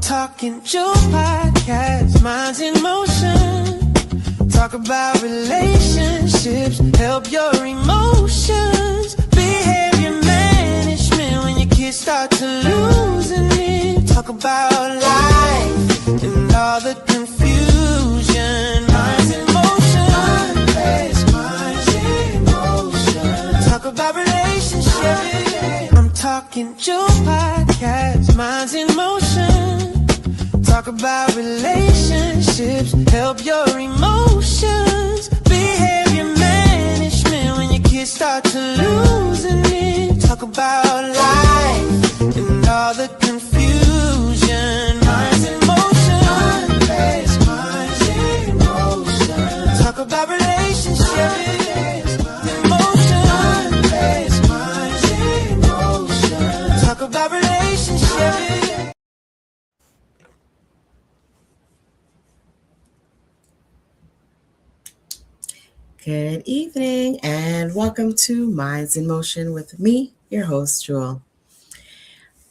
talking Joe podcast, minds in motion. Talk about relationships, help your emotions. Behavior management when your kids start to losing it. Talk about life and all the confusion. Minds in motion. Minds in motion. Talk about relationships. I'm talking Joe podcast, minds in motion. Talk about relationships, help your emotions. Behavior management when your kids start to losing it. Talk about life and all the confusion. Minds in motion. Minds in motion. Talk about relationships. Emotion. Minds in motion. Talk about relationships. Good evening and welcome to Minds in Motion with me, your host, Jewel.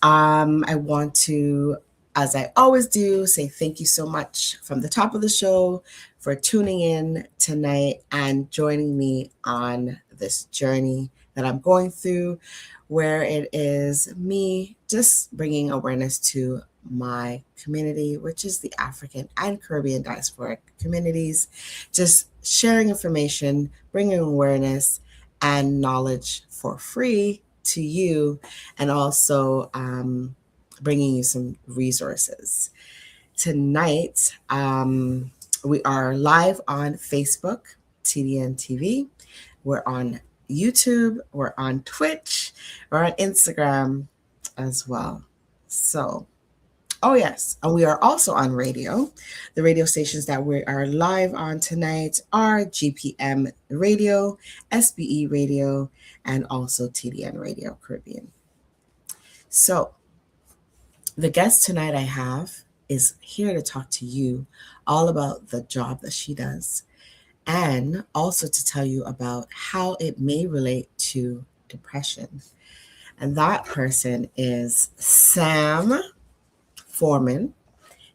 I want to, as I always do, say thank you so much from the top of the show for tuning in tonight and joining me on this journey that I'm going through, where it is me just bringing awareness to my community, which is the African and Caribbean diasporic communities, just sharing information, bringing awareness and knowledge for free to you, and also bringing you some resources. Tonight, we are live on Facebook, TDN TV. We're on YouTube, we're on Twitch, we're on Instagram as well. So, oh yes, and we are also on radio. The radio stations that we are live on tonight are GPM Radio, SBE Radio, and also TDN Radio Caribbean. So, the guest tonight I have is here to talk to you all about the job that she does, and also to tell you about how it may relate to depression. And that person is Sam Foreman.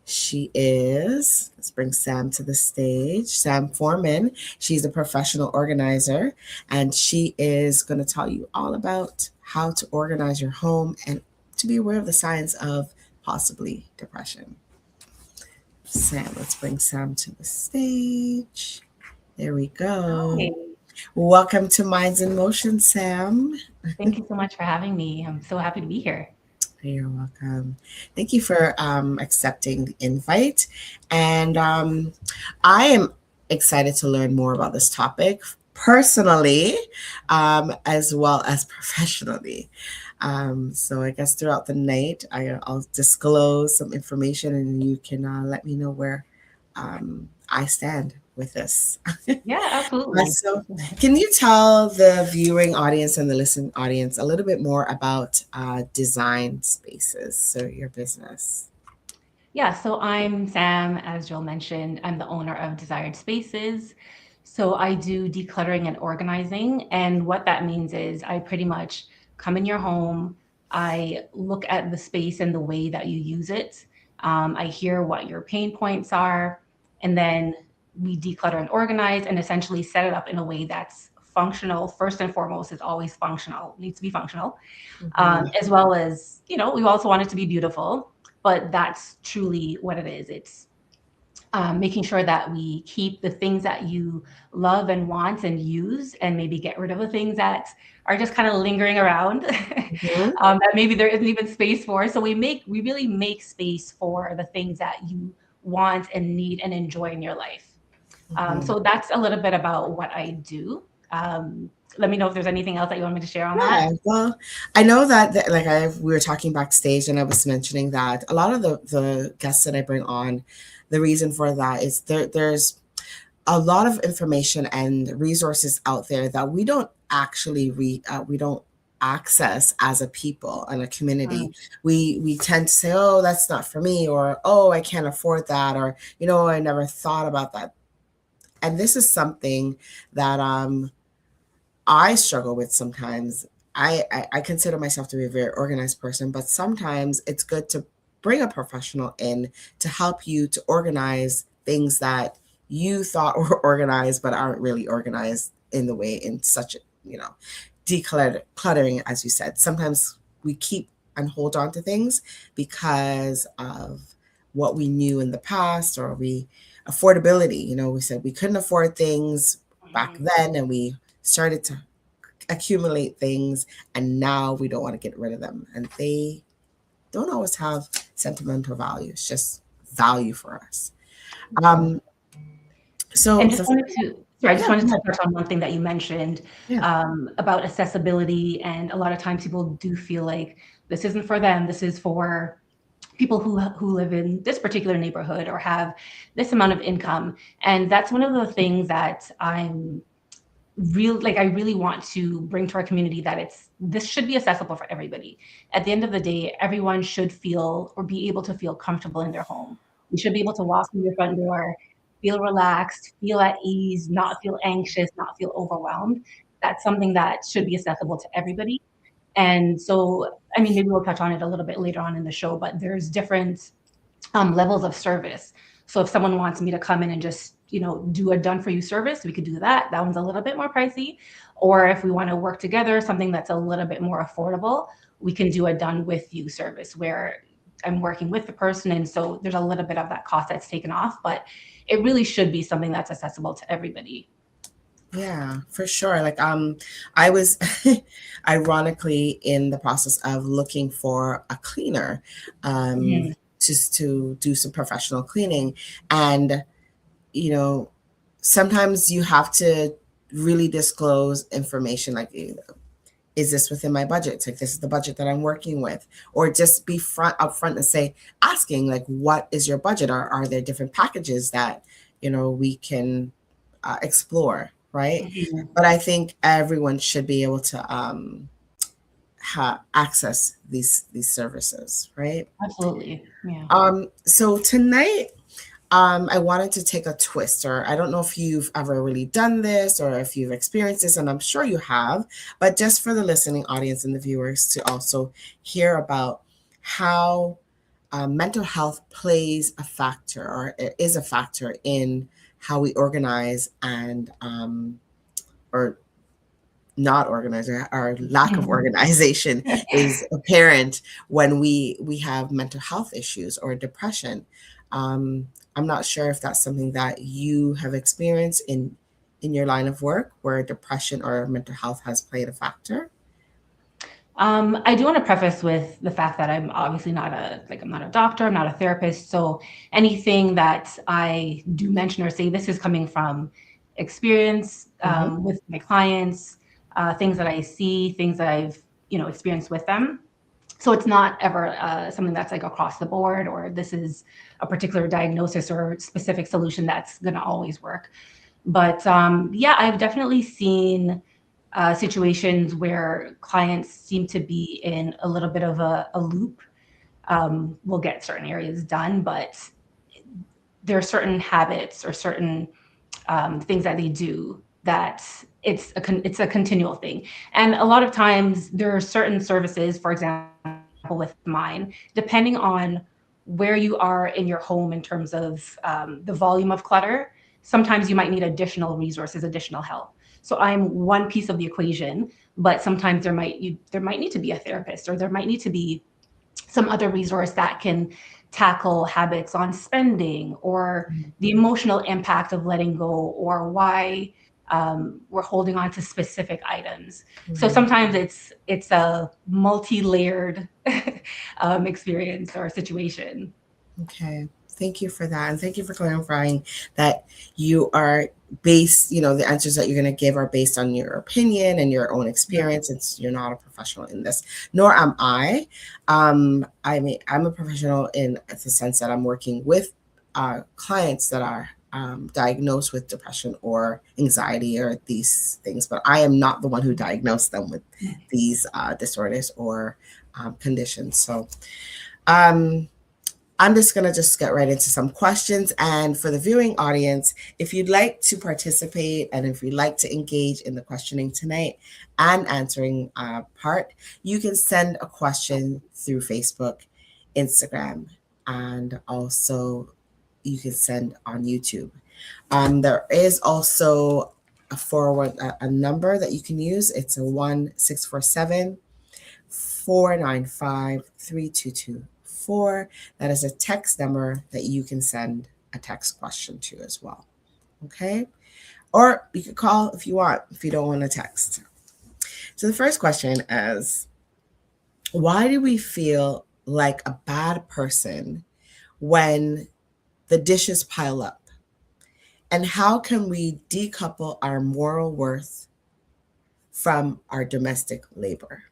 She is, let's bring Sam to the stage. Sam Foreman, she's a professional organizer, and she is going to tell you all about how to organize your home and to be aware of the signs of possibly depression. Sam, let's bring Sam to the stage. There we go. Hi. Welcome to Minds in Motion, Sam. Thank you so much for having me. I'm so happy to be here. You're welcome. Thank you for accepting the invite. And I am excited to learn more about this topic personally, as well as professionally. So I guess throughout the night, I'll disclose some information and you can let me know where I stand with this. Yeah, absolutely. So can you tell the viewing audience and the listening audience a little bit more about Design Spaces, so your business? Yeah, so I'm Sam, as Joel mentioned. I'm the owner of Desired Spaces. So I do decluttering and organizing. And what that means is I pretty much come in your home, I look at the space and the way that you use it. I hear what your pain points are, and then we declutter and organize and essentially set it up in a way that's functional. First and foremost, is always functional, needs to be functional, as well as, we also want it to be beautiful, but that's truly what it is. It's making sure that we keep the things that you love and want and use, and maybe get rid of the things that are just kind of lingering around that maybe there isn't even space for. So we really make space for the things that you want and need and enjoy in your life. So that's a little bit about what I do. Let me know if there's anything else that you want me to share on that. Well, I know that we were talking backstage and I was mentioning that a lot of the guests that I bring on, the reason for that is there's a lot of information and resources out there that we don't actually we don't access as a people and a community. We tend to say, oh, that's not for me, or oh, I can't afford that, or I never thought about that. And this is something that I struggle with sometimes. I consider myself to be a very organized person, but sometimes it's good to bring a professional in to help you to organize things that you thought were organized but aren't really organized in the way, in such, decluttering, as you said. Sometimes we keep and hold on to things because of what we knew in the past, or affordability. We said we couldn't afford things back then, and we started to accumulate things, and now we don't want to get rid of them, and they don't always have sentimental value. It's just value for us. So And just wanted to, sorry, I just yeah, wanted to touch on one thing that you mentioned about accessibility. And a lot of times people do feel like this isn't for them. This is for people who live in this particular neighborhood or have this amount of income. And that's one of the things that I really want to bring to our community, that this should be accessible for everybody. At the end of the day, everyone should feel or be able to feel comfortable in their home. You should be able to walk through your front door, feel relaxed, feel at ease, not feel anxious, not feel overwhelmed. That's something that should be accessible to everybody. And so, I mean, maybe we'll touch on it a little bit later on in the show, but there's different levels of service. So if someone wants me to come in and just, do a done for you service, we could do that. That one's a little bit more pricey. Or if we want to work together, something that's a little bit more affordable, we can do a done with you service where I'm working with the person. And so there's a little bit of that cost that's taken off, but it really should be something that's accessible to everybody. Yeah, for sure. Like, I was ironically in the process of looking for a cleaner, just to do some professional cleaning. And, sometimes you have to really disclose information, like, is this within my budget? It's like, this is the budget that I'm working with, or just be upfront and say, asking like, what is your budget? Or are there different packages that, we can explore? Right. But I think everyone should be able to access these services, right? Absolutely. Yeah. So tonight, I wanted to take a twist, or I don't know if you've ever really done this or if you've experienced this, and I'm sure you have, but just for the listening audience and the viewers to also hear about how mental health plays a factor, or is a factor in how we organize and or not organize, or our lack of organization is apparent when we have mental health issues or depression. I'm not sure if that's something that you have experienced in your line of work, where depression or mental health has played a factor. I do want to preface with the fact that I'm obviously I'm not a doctor, I'm not a therapist. So anything that I do mention or say, this is coming from experience with my clients, things that I see, things that I've, experienced with them. So it's not ever something that's like across the board, or this is a particular diagnosis or specific solution that's going to always work. But yeah, I've definitely seen situations where clients seem to be in a little bit of a loop. We'll get certain areas done, but there are certain habits or certain things that they do that it's a continual thing. And a lot of times there are certain services, for example, with mine, depending on where you are in your home in terms of the volume of clutter, sometimes you might need additional resources, additional help. So I'm one piece of the equation, but sometimes there might need to be a therapist, or there might need to be some other resource that can tackle habits on spending, or the emotional impact of letting go, or why we're holding on to specific items. So sometimes it's a multi-layered experience or situation. Okay. Thank you for that. And thank you for clarifying that you are based, the answers that you're going to give are based on your opinion and your own experience. You're not a professional in this, nor am I. I'm a professional in the sense that I'm working with clients that are diagnosed with depression or anxiety or these things, but I am not the one who diagnosed them with these disorders or conditions. So, I'm just going to get right into some questions. And for the viewing audience, if you'd like to participate and if you'd like to engage in the questioning tonight and answering part, you can send a question through Facebook. Instagram, and also you can send on YouTube. There is also a number that you can use. It's a 1-647-495-3224. That is a text number that you can send a text question to as well. Okay? Or you could call if you want, if you don't want to text. So the first question is, why do we feel like a bad person when the dishes pile up? And how can we decouple our moral worth from our domestic labor?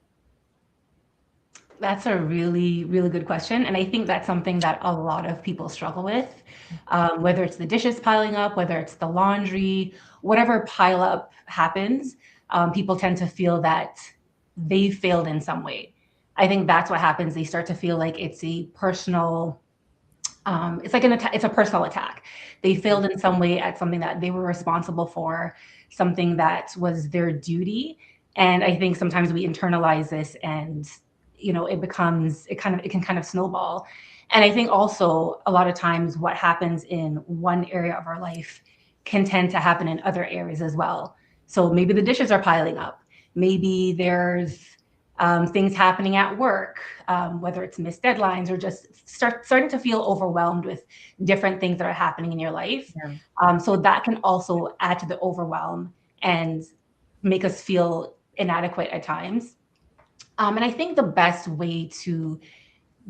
That's a really, really good question. And I think that's something that a lot of people struggle with, whether it's the dishes piling up, whether it's the laundry, whatever pile up happens, people tend to feel that they failed in some way. I think that's what happens. They start to feel like it's a personal, it's like an attack, it's a personal attack. They failed in some way at something that they were responsible for, something that was their duty. And I think sometimes we internalize this, and it can kind of snowball. And I think also a lot of times what happens in one area of our life can tend to happen in other areas as well. So maybe the dishes are piling up, maybe there's things happening at work, whether it's missed deadlines or just starting to feel overwhelmed with different things that are happening in your life. Yeah. So that can also add to the overwhelm and make us feel inadequate at times. And I think the best way to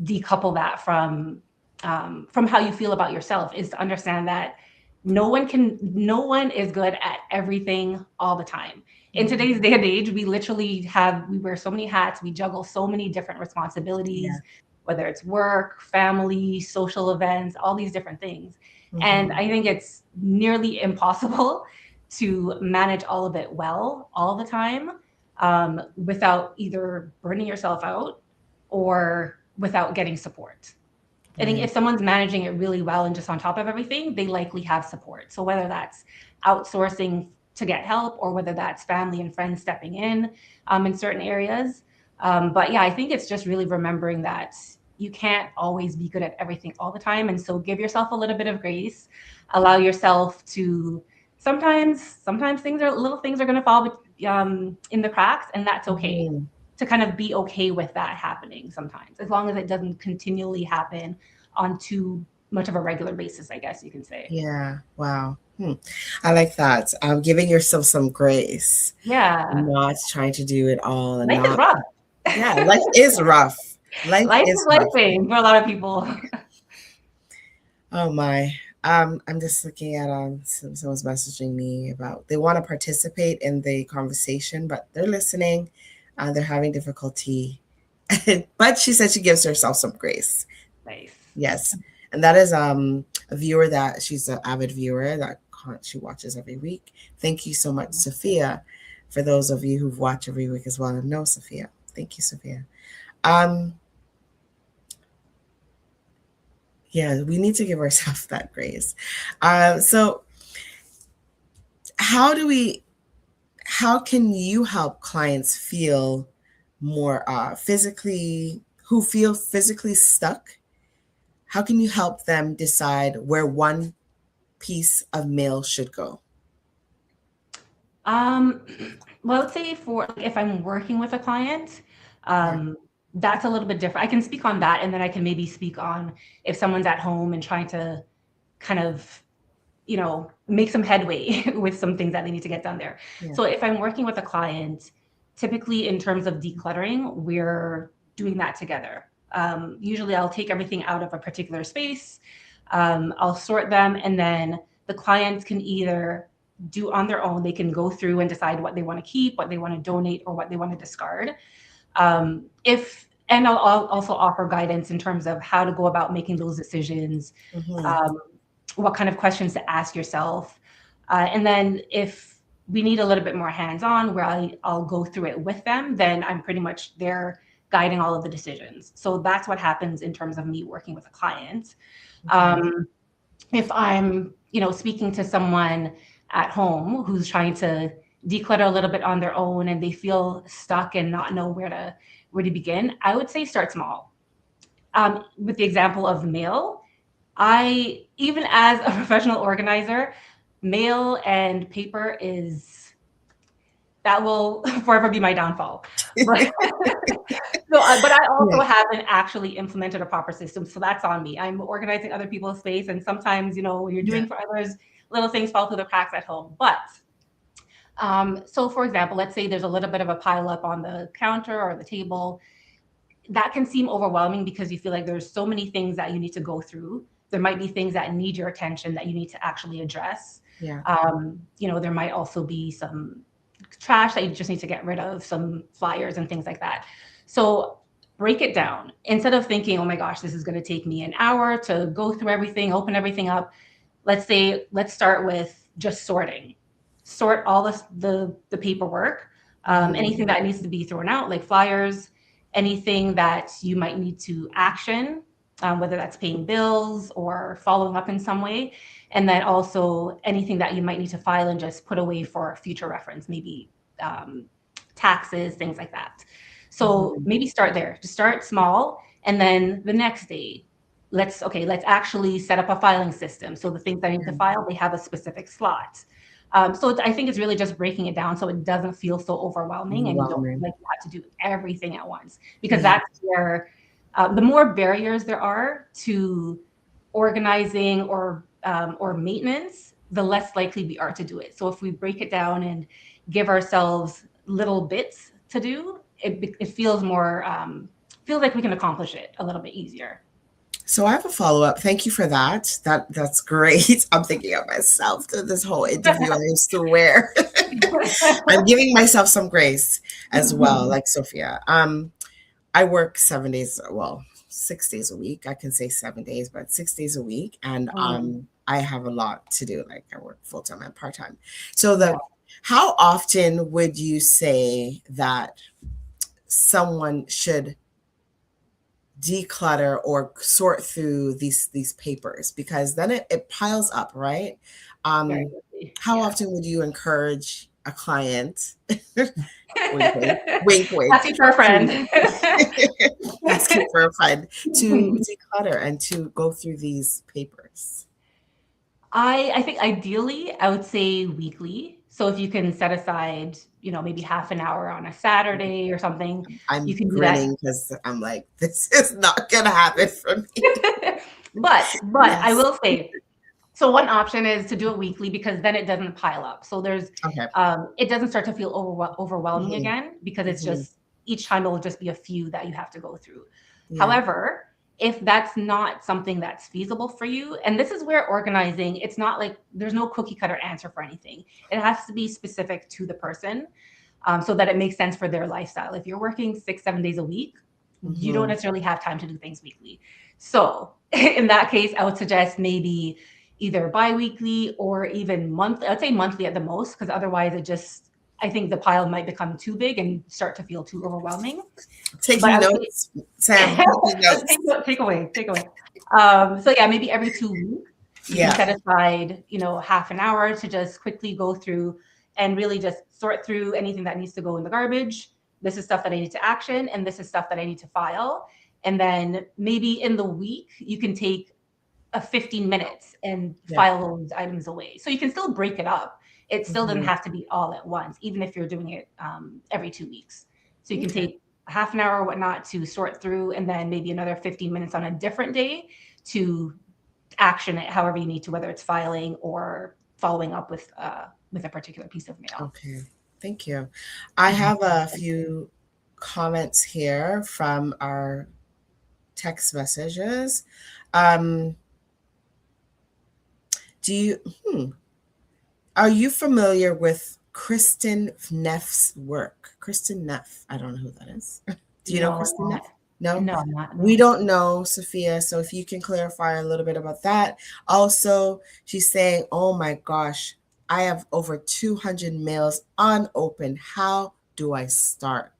decouple that from how you feel about yourself is to understand that no one is good at everything all the time. In today's day and age, we wear so many hats, we juggle so many different responsibilities, Yeah. whether it's work, family, social events, all these different things. And Mhm. I think it's nearly impossible to manage all of it well all the time, without either burning yourself out or without getting support. I think Right. if someone's managing it really well and just on top of everything, they likely have support. So whether that's outsourcing to get help, or whether that's family and friends stepping in certain areas. But yeah, I think it's just really remembering that you can't always be good at everything all the time. And so give yourself a little bit of grace, allow yourself to sometimes little things are going to fall in the cracks, and that's okay. Mhm. To kind of be okay with that happening sometimes, as long as it doesn't continually happen on too much of a regular basis, I guess you can say. Yeah. Wow. I like that. Giving yourself some grace, Yeah. not trying to do it all, and Life is not. rough. Yeah, life is rough. Life Life is is rough. lifing for a lot of people. Oh my. I'm just looking at someone's messaging me about they want to participate in the conversation, but they're listening. They're having difficulty, but she said she gives herself some grace. Nice. Yes, and that is a viewer that she's an avid viewer that she watches every week. Thank you so much, Sophia. For those of you who've watched every week as well, and know Sophia. Thank you, Sophia. Um, yeah, we need to give ourselves that grace. So how do we? How can you help clients feel more who feel physically stuck? How can you help them decide where one piece of mail should go? Um, well, I would say for like, if I'm working with a client, Yeah. um, that's a little bit different. I can speak on that, and then I can maybe speak on if someone's at home and trying to kind of make some headway with some things that they need to get done there. Yeah. So if I'm working with a client, typically in terms of decluttering, we're doing that together. Usually I'll take everything out of a particular space, I'll sort them, and then the clients can either do on their own, they can go through and decide what they want to keep, what they want to donate, or what they want to discard. If and I'll also offer guidance in terms of how to go about making those decisions, Mhm. um, what kind of questions to ask yourself. And then if we need a little bit more hands-on, where I'll go through it with them, then I'm pretty much there guiding all of the decisions. So that's what happens in terms of me working with a client. Okay. If I'm, speaking to someone at home who's trying to declutter a little bit on their own and they feel stuck and not know where to begin, I would say start small. with the example of mail, even as a professional organizer, mail and paper that will forever be my downfall. But but I also haven't actually implemented a proper system, so that's on me. I'm organizing other people's space, and sometimes, when you're doing for others, little things fall through the cracks at home. But so for example, let's say there's a little bit of a pile up on the counter or the table. That can seem overwhelming because you feel like there's so many things that you need to go through. There might be things that need your attention that you need to actually address. Yeah. There might also be some trash that you just need to get rid of, some flyers and things like that. So break it down. Instead of thinking, oh my gosh, this is going to take me an hour to go through everything, open everything up. Let's start with just sorting. Sort all the paperwork, anything that needs to be thrown out, like flyers, anything that you might need to action, whether that's paying bills or following up in some way. And then also anything that you might need to file and just put away for future reference, maybe taxes, things like that. So maybe start there, just start small. And then the next day, let's actually set up a filing system. So the things that I need to file, they have a specific slot. So I think it's really just breaking it down so it doesn't feel so overwhelming and you don't feel like you have to do everything at once, because that's where the more barriers there are to organizing or maintenance, the less likely we are to do it. So if we break it down and give ourselves little bits to do, it feels more feels like we can accomplish it a little bit easier. So I have a follow-up. Thank you for that. That's great. I'm thinking of myself through this whole interview. I swear. I'm giving myself some grace as well, like Sophia. I work 7 days, 6 days a week. I can say 7 days, but 6 days a week. And I have a lot to do. Like I work full-time and part-time. So how often would you say that someone should declutter or sort through these papers? Because then it piles up, right? How often would you encourage a client wink wink asking for a friend asking for a friend to declutter and to go through these papers? I think ideally I would say weekly. So if you can set aside, maybe half an hour on a Saturday or something, I'm you can grinning because I'm like, this is not gonna happen for me. but I will say, so one option is to do it weekly, because then it doesn't pile up. So there's it doesn't start to feel overwhelming again, because it's just each time it will just be a few that you have to go through. However, if that's not something that's feasible for you, and this is where organizing, it's not like there's no cookie cutter answer for anything. It has to be specific to the person, so that it makes sense for their lifestyle. If you're working 6-7 days a week, you don't necessarily have time to do things weekly. So in that case, I would suggest maybe either bi-weekly or even monthly. I'd say monthly at the most, because otherwise I think the pile might become too big and start to feel too overwhelming. Taking notes, Sam. Take away. So maybe every 2 weeks, you can set aside, half an hour to just quickly go through and really just sort through anything that needs to go in the garbage. This is stuff that I need to action, and this is stuff that I need to file. And then maybe in the week, you can take 15 minutes and file those items away. So you can still break it up. It still doesn't have to be all at once, even if you're doing it every 2 weeks. So you can take half an hour or whatnot to sort through, and then maybe another 15 minutes on a different day to action it however you need to, whether it's filing or following up with a particular piece of mail. Okay, thank you. I have a few comments here from our text messages. Are you familiar with Kristen Neff's work? Kristen Neff, I don't know who that is. Do you know Kristen Neff? No, not. We don't know, Sophia. So if you can clarify a little bit about that. Also, she's saying, oh my gosh, I have over 200 mails unopened. How do I start?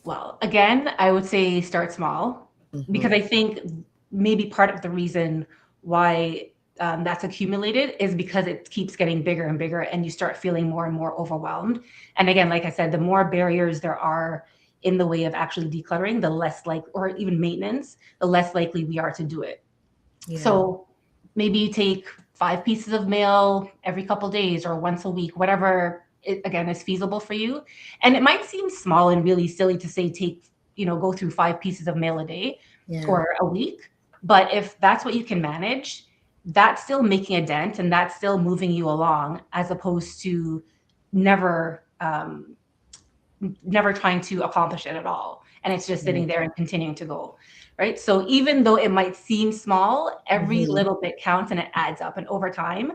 Well, again, I would say start small, because I think maybe part of the reason why that's accumulated is because it keeps getting bigger and bigger, and you start feeling more and more overwhelmed. And again, like I said, the more barriers there are in the way of actually decluttering, the less like, or even maintenance, the less likely we are to do it. Yeah. So maybe you take 5 pieces of mail every couple days or once a week, whatever it, again, is feasible for you. And it might seem small and really silly to say take, go through 5 pieces of mail a day Yeah. or a week. But if that's what you can manage, that's still making a dent and that's still moving you along, as opposed to never never trying to accomplish it at all. And it's just sitting Right. there and continuing to go. Right. So even though it might seem small, every Mhm. little bit counts and it adds up. And over time,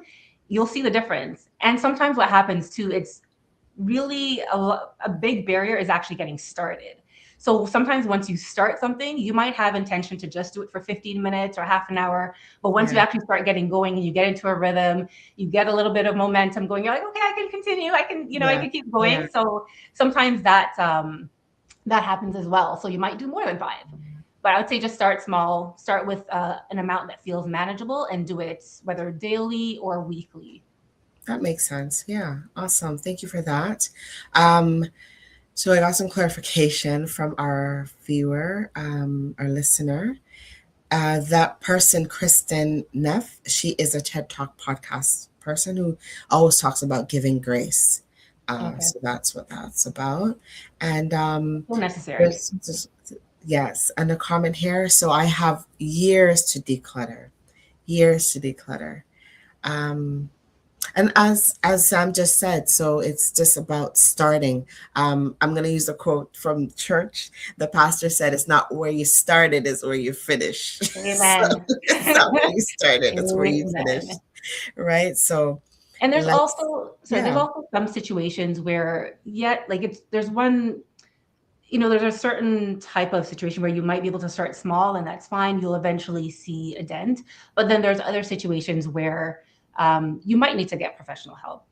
you'll see the difference. And sometimes what happens too, it's really a big barrier is actually getting started. So sometimes once you start something, you might have intention to just do it for 15 minutes or half an hour. But once you Yeah. actually start getting going and you get into a rhythm, you get a little bit of momentum going, you're like, okay, I can continue. I can, I Yeah. can keep going. Yeah. So sometimes that happens as well. So you might do more than 5. But I would say just start small, start with an amount that feels manageable and do it whether daily or weekly. That makes sense. Yeah. Awesome. Thank you for that. Um, so I got some clarification from our viewer, our listener. That person, Kristen Neff, she is a TED Talk podcast person who always talks about giving grace. Okay. So that's what that's about. And So necessary. there's just, yes, and a comment here. So I have years to declutter, years to declutter. Um, and as Sam just said, so it's just about starting. I'm going to use a quote from church. The pastor said, "It's not where you started, it's where you finish." So Amen. it's not where you started, it's where you finish, Amen. right? So And there's let's, also, sorry, there's yeah, also some situations where, yet, like there's one, there's a certain type of situation where you might be able to start small and that's fine. You'll eventually see a dent. But then there's other situations where you might need to get professional help,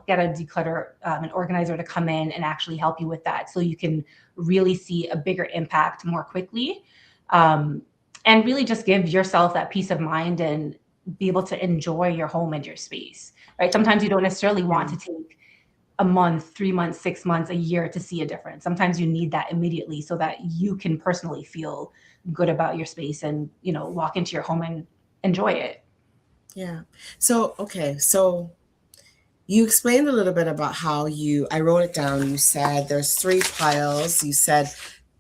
get a declutter, an organizer to come in and actually help you with that so you can really see a bigger impact more quickly. Um, and really just give yourself that peace of mind and be able to enjoy your home and your space, right? Sometimes you don't necessarily want to take a month, 3 months, 6 months, a year to see a difference. Sometimes you need that immediately so that you can personally feel good about your space and, walk into your home and enjoy it. yeah. So, okay. So you explained a little bit about how I wrote it down. You said there's 3 piles. You said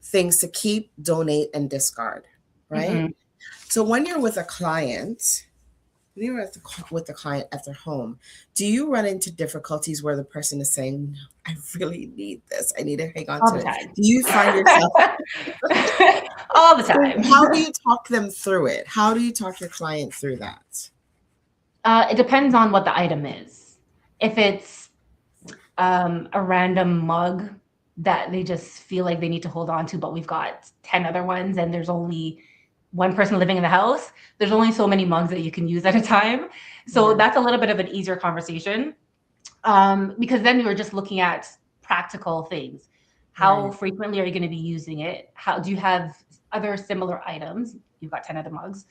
things to keep, donate, and discard, right? Mhm. So when you're with a client, with the client at their home, do you run into difficulties where the person is saying, "I really need this. I need to hang on All to the it"? time. Do you find yourself? All the So time. how do you talk them through it? How do you talk your client through that? It depends on what the item is. If it's a random mug that they just feel like they need to hold on to, but we've got 10 other ones and there's only one person living in the house, there's only so many mugs that you can use at a time. So Yeah. that's a little bit of an easier conversation, because then you're just looking at practical things. How Right. frequently are you going to be using it? How do you have other similar items? You've got 10 other mugs.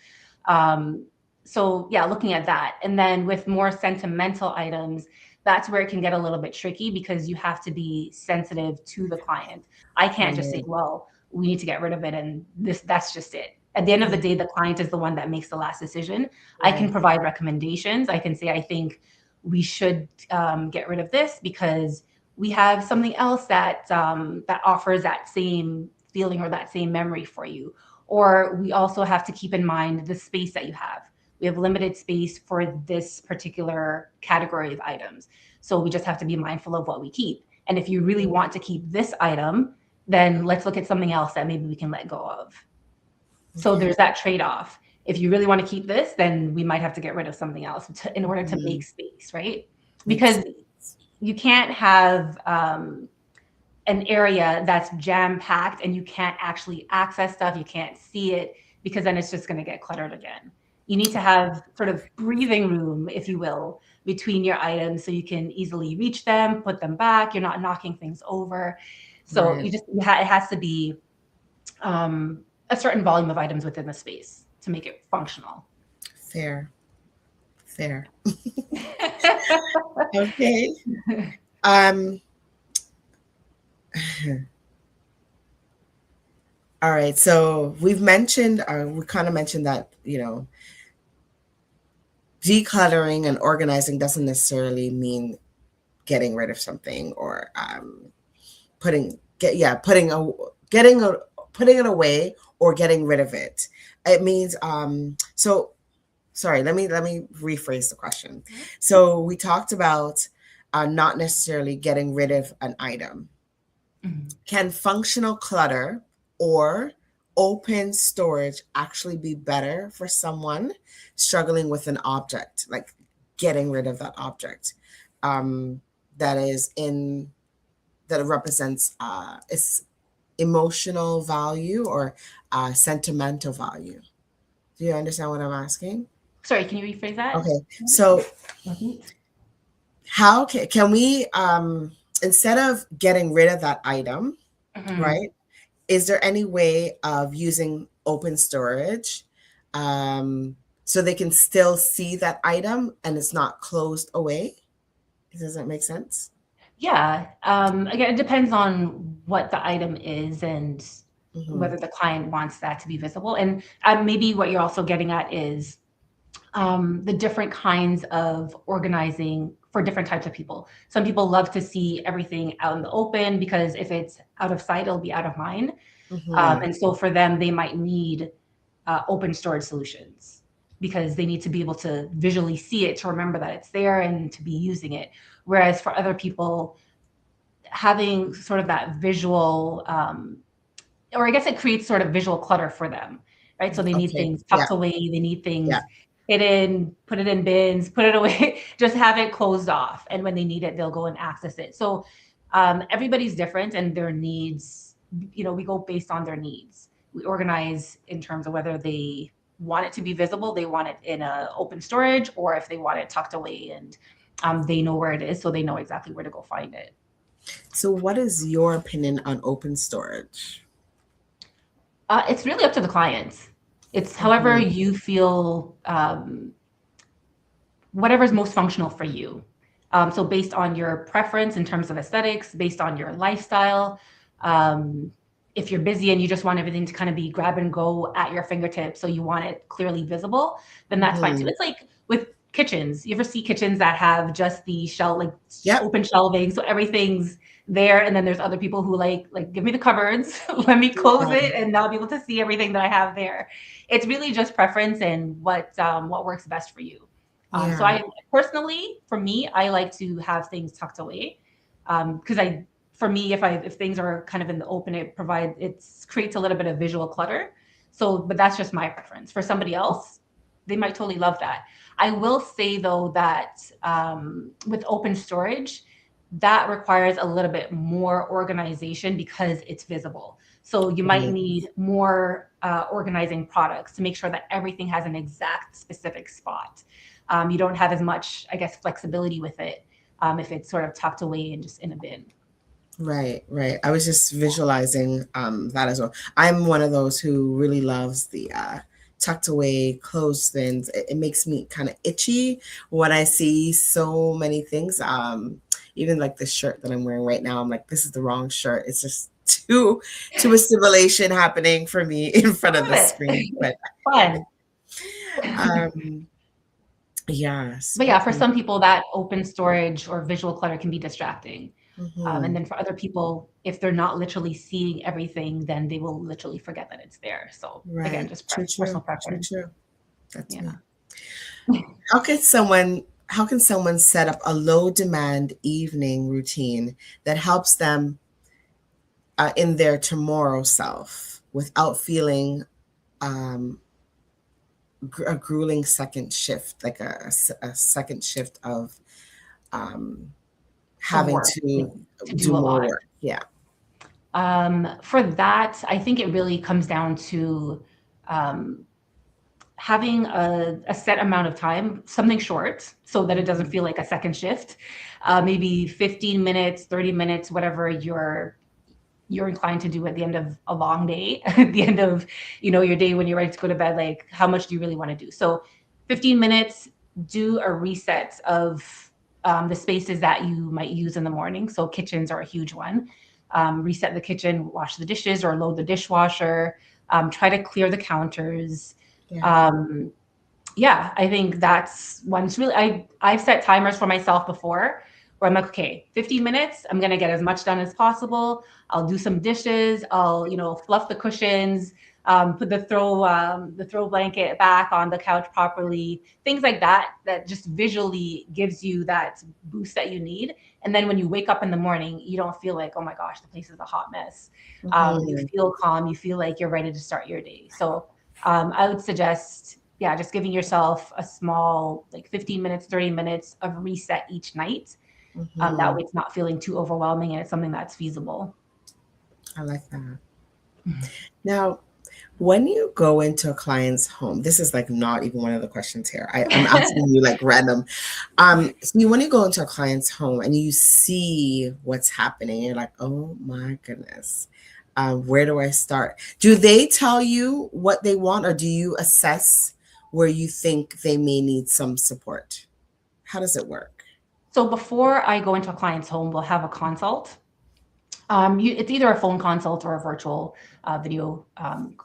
Um, so yeah, looking at that. And then with more sentimental items, that's where it can get a little bit tricky because you have to be sensitive to the client. I can't just say, Right. well, we need to get rid of it and that's just it. At the end of the Yeah. day, the client is the one that makes the last decision. I can Right. provide recommendations. I can say, I think we should get rid of this because we have something else that offers that same feeling or that same memory for you. Or we also have to keep in mind the space that you have. We have limited space for this particular category of items. So we just have to be mindful of what we keep. And if you really want to keep this item, then let's look at something else that maybe we can let go of. So Yeah. there's that trade-off. If you really want to keep this, then we might have to get rid of something else in order to make space, right? Makes Because sense. you can't have an area that's jam-packed and you can't actually access stuff, you can't see it, because then it's just going to get cluttered again. You need to have sort of breathing room, if you will, between your items so you can easily reach them, put them back, you're not knocking things over. So Right. it has to be a certain volume of items within the space to make it functional. Fair. Fair. Okay. Um All right. So we've mentioned, we kind of mentioned that, decluttering and organizing doesn't necessarily mean getting rid of something or putting get yeah putting a getting a putting it away or getting rid of it. It means so sorry, let me rephrase the question. So we talked about not necessarily getting rid of an item. Mhm. Can functional clutter or open storage actually be better for someone struggling with an object, like getting rid of that object um, that is in that represents its emotional value or sentimental value? Do you understand what I'm asking? Sorry, can you rephrase that? Okay, so Mhm. how can we instead of getting rid of that item, Mhm. right? Is there any way of using open storage so they can still see that item and it's not closed away? Does that make sense? Yeah. Again, it depends on what the item is and Hmm. whether the client wants that to be visible. And maybe what you're also getting at is the different kinds of organizing for different types of people. Some people love to see everything out in the open because if it's out of sight, it'll be out of mind. Hmm. And so for them, they might need open storage solutions because they need to be able to visually see it to remember that it's there and to be using it. Whereas for other people, having sort of that visual, or I guess it creates sort of visual clutter for them, right? So they need Okay. things Yeah. tucked away, they need Yeah. things hidden, put it in bins, put it away, just have it closed off. And when they need it, they'll go and access it. So everybody's different and their needs, we go based on their needs. We organize in terms of whether they want it to be visible, they want it in a open storage, or if they want it tucked away and they know where it is, so they know exactly where to go find it. So, what is your opinion on open storage? It's really up to the clients. It's however Hmm. you feel, whatever's most functional for you. So based on your preference in terms of aesthetics, based on your lifestyle, um, if you're busy and you just want everything to kind of be grab and go at your fingertips, so you want it clearly visible, then that's fine too. Hmm. It's like with kitchens. You ever see kitchens that have just the like Yep. open shelving, so everything's there, and then there's other people who like give me the cupboards, let me close Yeah. it, and I'll be able to see everything that I have there. It's really just preference and what works best for you. So Yeah. I personally, for me, I like to have things tucked away because for me, if things are kind of in the open, it creates a little bit of visual clutter. So, but that's just my preference. For somebody else, they might totally love that. I will say though that with open storage, that requires a little bit more organization because it's visible. So you might Right. need more organizing products to make sure that everything has an exact specific spot. You don't have as much, I guess, flexibility with it if it's sort of tucked away and just in a bin. Right, right. I was just visualizing that as well. I'm one of those who really loves the tucked away clothespins. It makes me kind of itchy when I see so many things. Even like the shirt that I'm wearing right now, I'm like, this is the wrong shirt. It's just too much stimulation happening for me in front of Love the screen. it. But Fun. um, yeah, But yeah, for speaking. some people, that open storage or visual clutter can be distracting. And Mhm. then for other people, if they're not literally seeing everything, then they will literally forget that it's there. So again, Right. just True, personal true, true, preference. true. That's Yeah. me. How can someone set up a low demand evening routine that helps them in their tomorrow self without feeling um, a grueling second shift, like a second shift of um, Of having work, like to to do do a more lot. work? Yeah. For that, I think it really comes down to um, having a set amount of time, something short, so that it doesn't Mhm. feel like a second shift. Maybe 15 minutes, 30 minutes, whatever you're inclined to do at the end of a long day, at the end of your day when you're ready to go to bed. Like, how much do you really want to do? So, 15 minutes, do a reset of the spaces that you might use in the morning. So, kitchens are a huge one. reset the kitchen, wash the dishes or load the dishwasher, try to clear the counters. Yeah. Yeah, I think that's one. It's really, I've set timers for myself before where I'm like, okay, 15 minutes, I'm gonna get as much done as possible. I'll do some dishes. I'll, fluff the cushions, put the throw blanket back on the couch properly, things like that. That just visually gives you that boost that you need. And then when you wake up in the morning, you don't feel like, oh my gosh, the place is a hot mess. You Mhm. feel calm. You feel like you're ready to start your day. So I would suggest, yeah, just giving yourself a small, like 15 minutes, 30 minutes of reset each night. That way Mhm. it's not feeling too overwhelming and it's something that's feasible. I like that. Now, when you go into a client's home, this is like not even one of the questions here. I'm asking you like random. When you go into a client's home and you see what's happening, you're like, oh my goodness, where do I start? Do they tell you what they want, or do you assess where you think they may need some support? How does it work? So before I go into a client's home, we'll have a consult. It's either a phone consult or a virtual video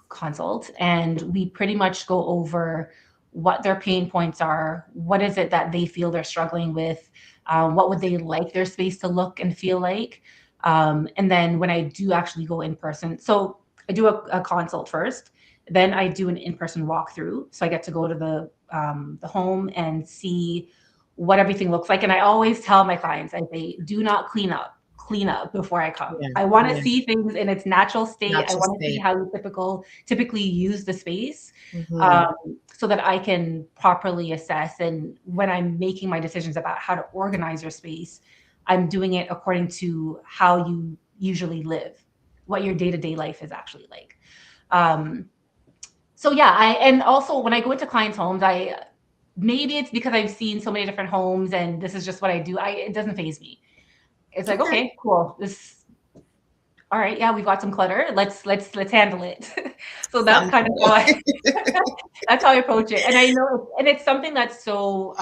consult, and we pretty much go over what their pain points are, what is it that they feel they're struggling with, what would they like their space to look and feel like, and then when I do actually go in person, so I do a consult first, then I do an in-person walkthrough, so I get to go to the home and see what everything looks like. And I always tell my clients, I say, do not clean up before I come. Yeah, I want to yeah, see things in its natural state. not I just want to see say. how you typically use the space, Mm-hmm. so that I can properly assess. And when I'm making my decisions about how to organize your space, I'm doing it according to how you usually live, what your day-to-day life is actually like. Um, so yeah, and also when I go into clients' homes, maybe it's because I've seen so many different homes and this is just what I do. It doesn't faze me. It's like, Okay. okay, cool. All right, yeah, we've got some clutter. Let's handle it. So that's Sounds kind of how I good. that's how I approach it. And I know, and it's something that's so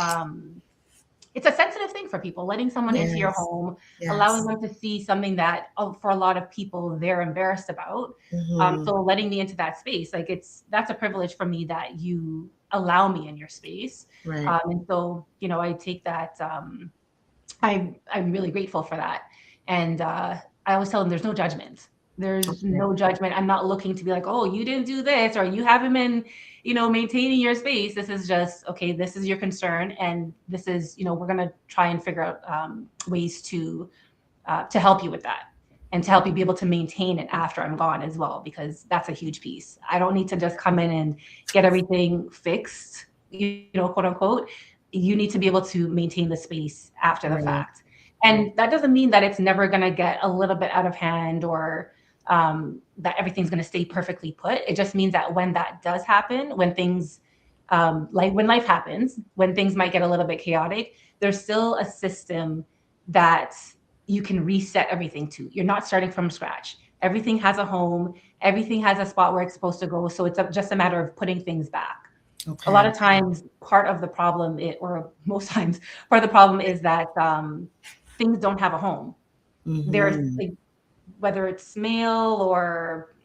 it's a sensitive thing for people, letting someone into your Yes. home, allowing Yes. them to see something that for a lot of people they're embarrassed about. Mm-hmm. So letting me into that space, like that's a privilege for me that you allow me in your space. Right. And so, I take that. I'm really grateful for that. And I always tell them there's no judgment. There's Okay. no judgment. I'm not looking to be like, oh, you didn't do this or you haven't been, maintaining your space. This is just, okay, this is your concern. And this is, we're going to try and figure out ways to help you with that and to help you be able to maintain it after I'm gone as well, because that's a huge piece. I don't need to just come in and get everything fixed, quote unquote. You need to be able to maintain the space after the Right. fact. And that doesn't mean that it's never going to get a little bit out of hand or that everything's going to stay perfectly put. It just means that when that does happen, when things like when life happens, when things might get a little bit chaotic, there's still a system that you can reset everything to. You're not starting from scratch. Everything has a home, everything has a spot where it's supposed to go. So it's just a matter of putting things back. A lot Okay. of times, part of the problem, or most times, part of the problem is that things don't have a home. There's Mm-hmm. like, whether it's mail or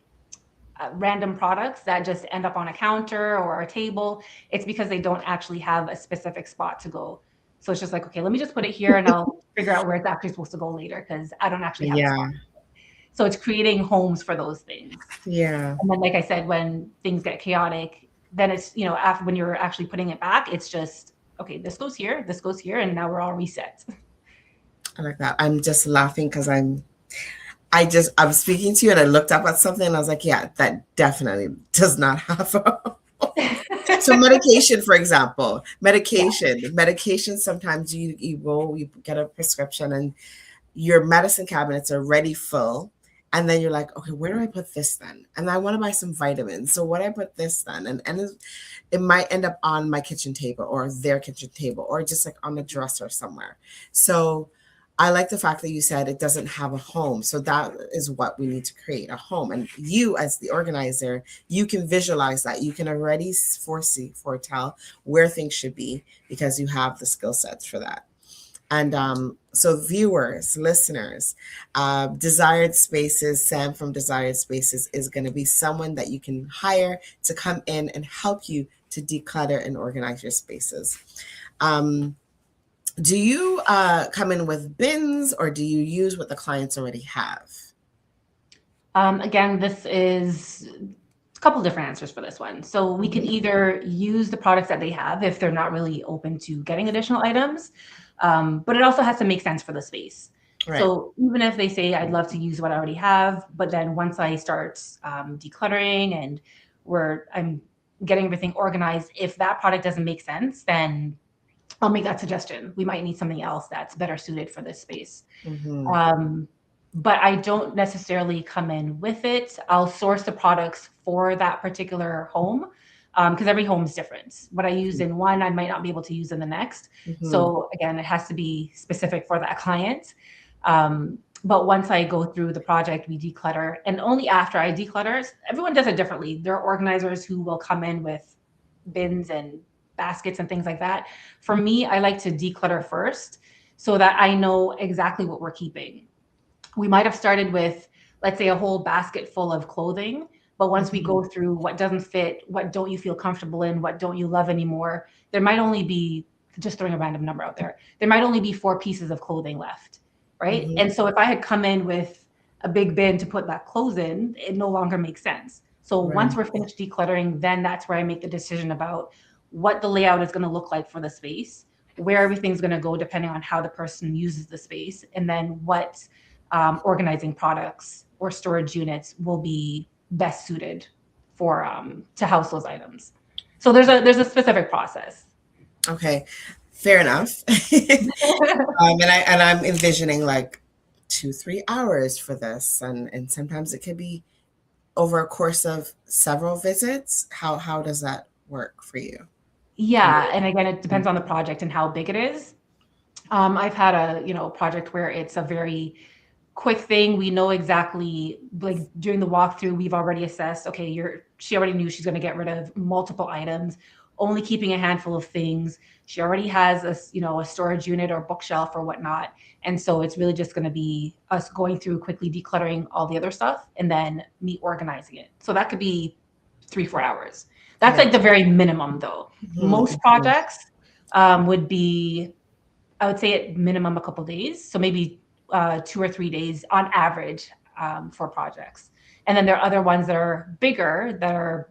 random products that just end up on a counter or a table, it's because they don't actually have a specific spot to go. So it's just like, okay, let me just put it here and I'll figure out where it's actually supposed to go later because I don't actually have a spot. Yeah. So it's creating homes for those things. Yeah. And then, like I said, when things get chaotic, then it's, after when you're actually putting it back, it's just, okay, this goes here, and now we're all reset. I like that. I'm just laughing because I'm speaking to you and I looked up at something and I was like, yeah, that definitely does not have a so medication, for example, Yeah. medication, sometimes you get a prescription and your medicine cabinets are already full. And then you're like, okay, where do I put this then? And I want to buy some vitamins. So what do I put this then? And it might end up on my kitchen table or their kitchen table or just like on the dresser somewhere. So I like the fact that you said it doesn't have a home. So that is what we need to create, a home. And you, as the organizer, you can visualize that. You can already foretell where things should be because you have the skill sets for that. And so viewers, listeners, Desired Spaces, Sam from Desired Spaces is going to be someone that you can hire to come in and help you to declutter and organize your spaces. Do you come in with bins, or do you use what the clients already have? Again, this is a couple different answers for this one. So we can either use the products that they have if they're not really open to getting additional items, but it also has to make sense for the space. Right. So even if they say, I'd love to use what I already have, but then once I start decluttering and I'm getting everything organized, if that product doesn't make sense, then I'll make that suggestion. We might need something else that's better suited for this space. But I don't necessarily come in with it. I'll source the products for that particular home because every home is different. What I use in one, I might not be able to use in the next. So again, it has to be specific for that client. But once I go through the project, we declutter. And only after I declutter, everyone does it differently. There are organizers who will come in with bins and baskets and things like that. For me, I like to declutter first so that I know exactly what we're keeping. We might have started with, let's say, a whole basket full of clothing, but once we go through what doesn't fit, what don't you feel comfortable in, what don't you love anymore, there might only be, just throwing a random number out there might only be 4 pieces of clothing left, right? And so if I had come in with a big bin to put that clothes in, it no longer makes sense. So once we're finished decluttering, then that's where I make the decision about what the layout is going to look like for the space, where everything's going to go depending on how the person uses the space, and then what organizing products or storage units will be best suited for to house those items. So there's a specific process. Okay, fair enough. And I'm envisioning like 2-3 hours for this, and sometimes it could be over a course of several visits. How does that work for you? Yeah, and again, it depends on the project and how big it is. I've had a project where it's a very quick thing. We know exactly, like during the walkthrough, we've already assessed, okay, she already knew she's going to get rid of multiple items, only keeping a handful of things. She already has a storage unit or bookshelf or whatnot. And so it's really just going to be us going through quickly decluttering all the other stuff and then me organizing it. So that could be 3-4 hours. That's like the very minimum though. Most projects would be, I would say at minimum a couple days. So maybe 2 or 3 days on average for projects. And then there are other ones that are bigger that are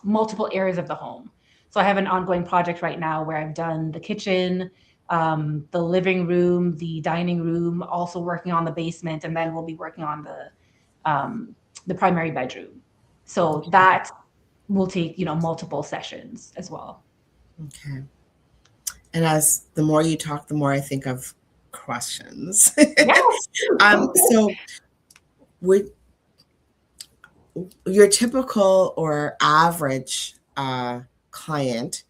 multiple areas of the home. So I have an ongoing project right now where I've done the kitchen, the living room, the dining room, also working on the basement, and then we'll be working on the primary bedroom. So that will take multiple sessions as well. Okay. And as the more you talk, the more I think of questions. So would your typical or average client,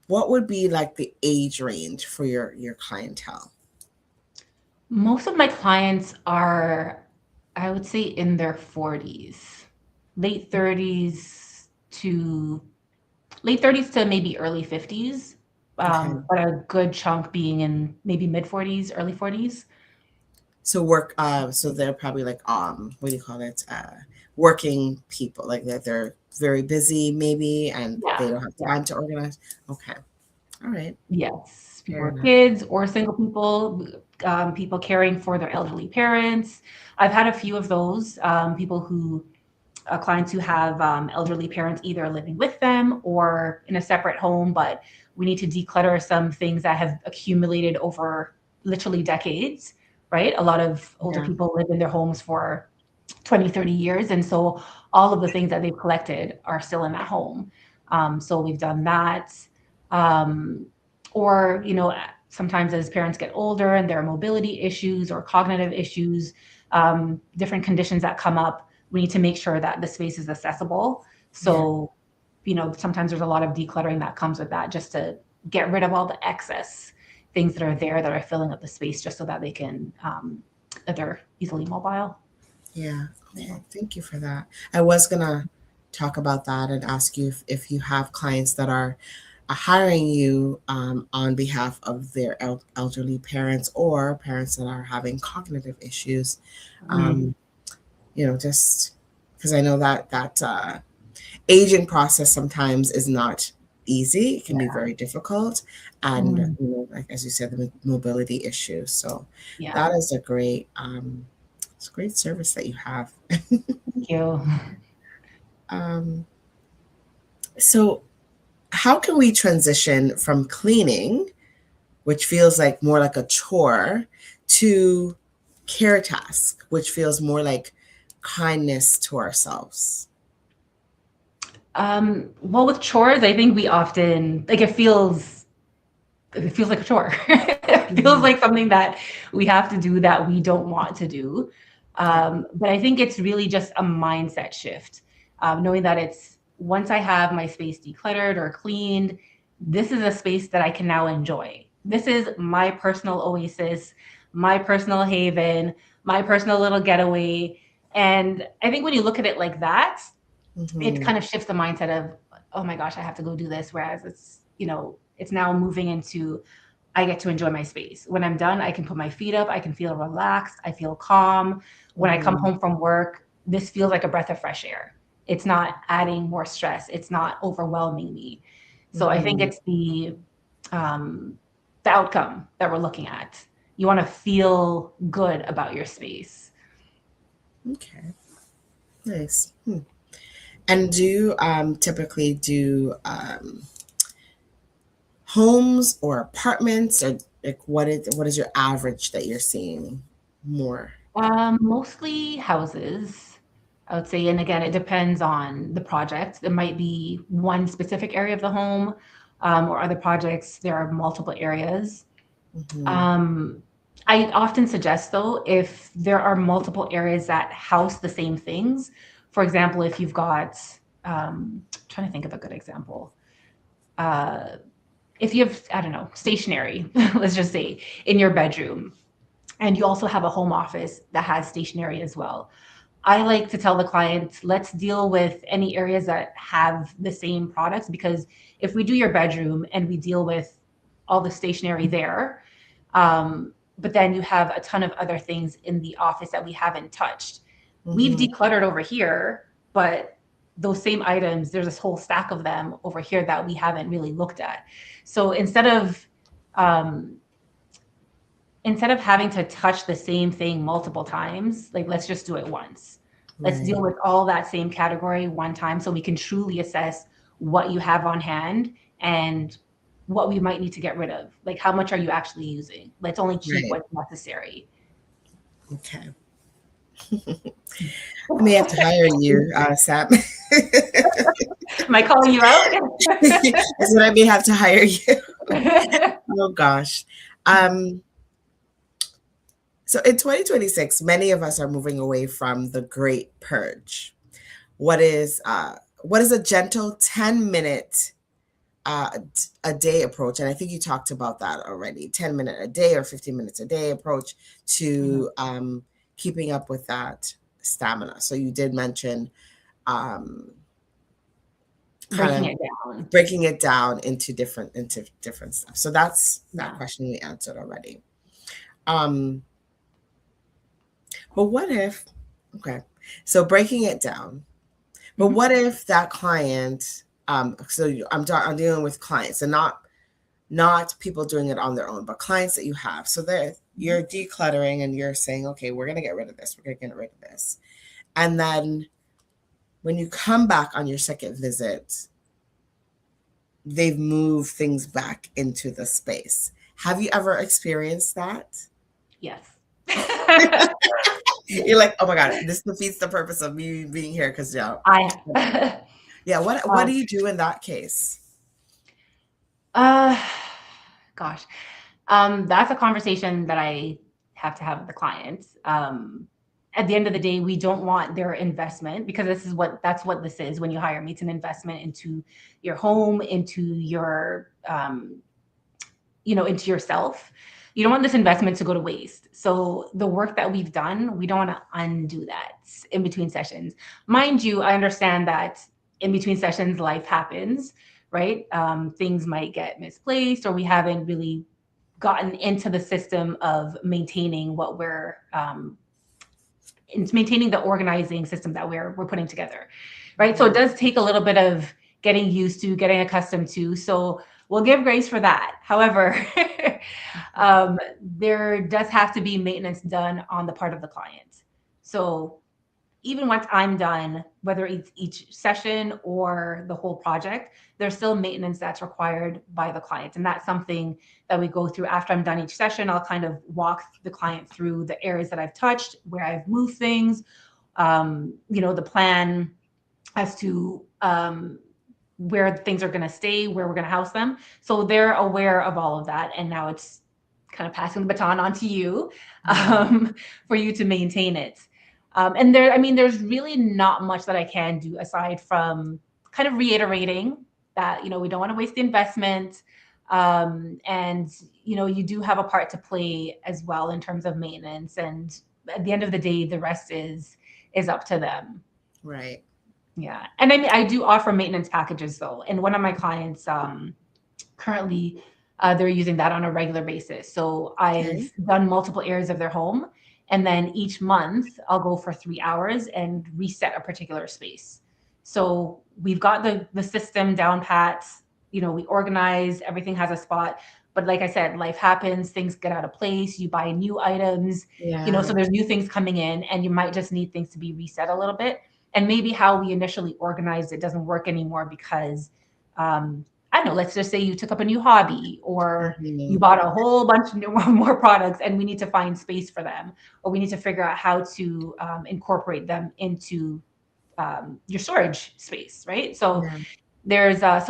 what would be like the age range for your clientele? Most of my clients are, I would say, in their 40s, late 30s to maybe early 50s. But a good chunk being in maybe mid 40s, early 40s. So so they're probably like what do you call it? Working people, like that they're very busy maybe, and they don't have time to organize. Okay, all right. Yes, people with kids or single people, people caring for their elderly parents. I've had a few of those clients who have elderly parents either living with them or in a separate home, but we need to declutter some things that have accumulated over literally decades, right? A lot of older people live in their homes for 20, 30 years. And so all of the things that they've collected are still in that home. So we've done that. Or, sometimes as parents get older and there are mobility issues or cognitive issues, different conditions that come up, we need to make sure that the space is accessible. So sometimes there's a lot of decluttering that comes with that, just to get rid of all the excess things that are there that are filling up the space, just so that they can, that they're easily mobile. Yeah. Okay. Thank you for that. I was going to talk about that and ask you if you have clients that are are hiring you on behalf of their elderly parents or parents that are having cognitive issues. Mm, Just because I know that aging process sometimes is not easy. It can be yeah. very difficult, and Mm, like as you said, the mobility issues. So yeah. that is a great, it's a great service that you have. Thank you. um, so how can we transition from cleaning, which feels like more like a chore, to care task, which feels more like kindness to ourselves? Well, with chores, I think we often like it feels like a chore. It feels Mhm. like something that we have to do that we don't want to do. Yeah. But I think it's really just a mindset shift, knowing that it's once I have my space decluttered or cleaned, this is a space that I can now enjoy. This is my personal oasis, my personal haven, my personal little getaway. And I think when you look at it like that, it Hmm. kind of shifts the mindset of, oh my gosh, I have to go do this. Whereas it's now moving into, I get to enjoy my space. When I'm done, I can put my feet up. I can feel relaxed. I feel calm. When I come Hmm. home from work, this feels like a breath of fresh air. It's not adding more stress. It's not overwhelming me. So I think Hmm. it's um, the outcome that we're looking at. You want to feel good about your space. Okay. Nice. And do you typically do homes or apartments, or like what is your average that you're seeing more? Mostly houses, I would say. And again, it depends on the project. There might be one specific area of the home, or other projects, there are multiple areas. Hmm. Um, I often suggest, though, if there are multiple areas that house the same things, for example, if you've got, trying to think of a good example. Uh, if you have, I don't know, stationery, let's just say, in your bedroom, and you also have a home office that has stationery as well. I like to tell the client, let's deal with any areas that have the same products, because if we do your bedroom and we deal with all the stationery there, but then you have a ton of other things in the office that we haven't touched. We've Hmm. decluttered over here, but those same items, there's this whole stack of them over here that we haven't really looked at. So um, instead of having to touch the same thing multiple times, like let's just do it once. Let's Right. deal with all that same category one time so we can truly assess what you have on hand and what we might need to get rid of. Like, how much are you actually using? Let's only keep Right. what's necessary. Okay. I may have to hire you, Sam. Am I calling you out? I said I may have to hire you. Oh gosh. Um, so in 2026, many of us are moving away from the great purge. What is uh, what is a gentle 10-minute a day approach? And I think you talked about that already. 10-minute a day or 15 minutes a day approach Mhm. to keeping up with that stamina. So you did mention um, Breaking kind it of down. breaking it down into different stuff. So that's that Yeah. question we answered already. Um, but what if, okay, so breaking it down, but Mhm. what if that client, I'm dealing with clients and not people doing it on their own, but clients that you have. So Mhm. you're decluttering and you're saying, okay, we're gonna get rid of this, we're gonna get rid of this. And then when you come back on your second visit, they've moved things back into the space. Have you ever experienced that? Yes. You're like, oh my God, this defeats the purpose of me being here because yeah. I Yeah, what um, do you do in that case? uh gosh. That's a conversation that I have to have with the clients. At the end of the day, we don't want their investment, because that's what this is when you hire me. It's an investment into your home, into into yourself. You don't want this investment to go to waste. So the work that we've done, we don't want to undo that in between sessions. Mind you, I understand that in between sessions, life happens, right? Things might get misplaced, or we haven't really gotten into the system of maintaining what we're it's maintaining the organizing system that we're putting together, right? So it does take a little bit of getting used to, getting accustomed to. So we'll give grace for that. However, there does have to be maintenance done on the part of the client. So even once I'm done, whether it's each session or the whole project, there's still maintenance that's required by the client. And that's something that we go through after I'm done each session. I'll kind of walk the client through the areas that I've touched, where I've moved things, the plan as to where things are going to stay, where we're going to house them. So they're aware of all of that. And now it's kind of passing the baton on to you for you to maintain it. And there's really not much that I can do aside from kind of reiterating that, we don't want to waste the investment. And, you do have a part to play as well in terms of maintenance. And at the end of the day, the rest is up to them. Right. Yeah. And I do offer maintenance packages though. And one of my clients, currently, they're using that on a regular basis. So I've done multiple areas of their home. And then each month I'll go for 3 hours and reset a particular space. So we've got the system down pat, we organize, everything has a spot. But like I said, life happens, things get out of place, you buy new items, so there's new things coming in, and you might just need things to be reset a little bit. And maybe how we initially organized it doesn't work anymore because, I don't know, let's just say you took up a new hobby, or you bought a whole bunch of more products, and we need to find space for them, or we need to figure out how to incorporate them into your storage space, right? So there's that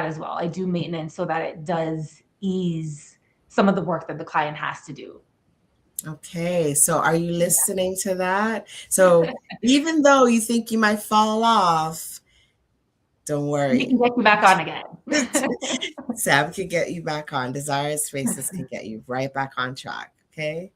as well. I do maintenance so that it does ease some of the work that the client has to do. Okay, so are you listening to that? So even though you think you might fall off, don't worry. We can get you back on again. Sam can get you back on. Desired Spaces can get you right back on track. Okay.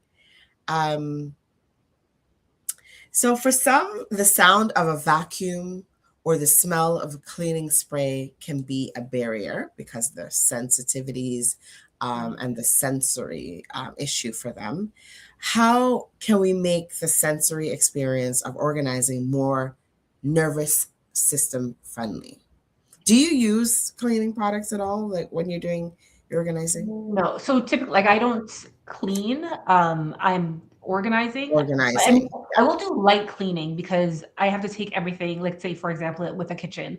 So for some, the sound of a vacuum or the smell of a cleaning spray can be a barrier because of the sensitivities and the sensory issue for them. How can we make the sensory experience of organizing more nervous system friendly? Do you use cleaning products at all, like when you're doing your organizing? No. So typically, I don't clean. I'm organizing. Organizing. I will do light cleaning because I have to take everything, let's say, for example, with a kitchen,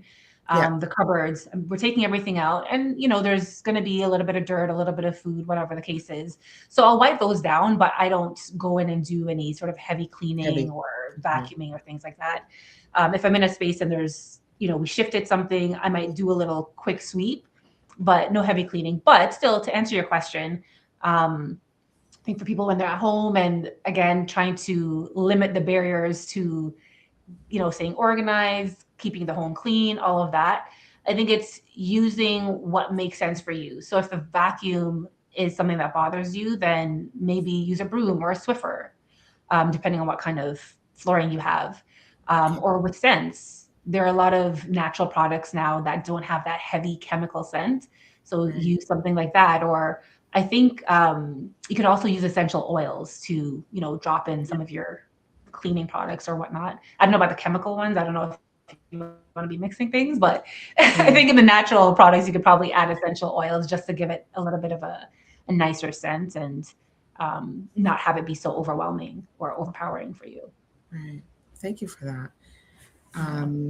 the cupboards, we're taking everything out, and there's going to be a little bit of dirt, a little bit of food, whatever the case is. So I'll wipe those down, but I don't go in and do any sort of heavy cleaning or vacuuming or things like that. If I'm in a space and there's, we shifted something, I might do a little quick sweep, but no heavy cleaning. But still, to answer your question, I think for people when they're at home, and again, trying to limit the barriers to, staying organized, keeping the home clean, all of that, I think it's using what makes sense for you. So if the vacuum is something that bothers you, then maybe use a broom or a Swiffer, depending on what kind of flooring you have, or with scents. There are a lot of natural products now that don't have that heavy chemical scent. So use something like that. Or I think you could also use essential oils to, drop in some of your cleaning products or whatnot. I don't know about the chemical ones. I don't know if you want to be mixing things, but I think in the natural products, you could probably add essential oils just to give it a little bit of a nicer scent and not have it be so overwhelming or overpowering for you. Right. Thank you for that.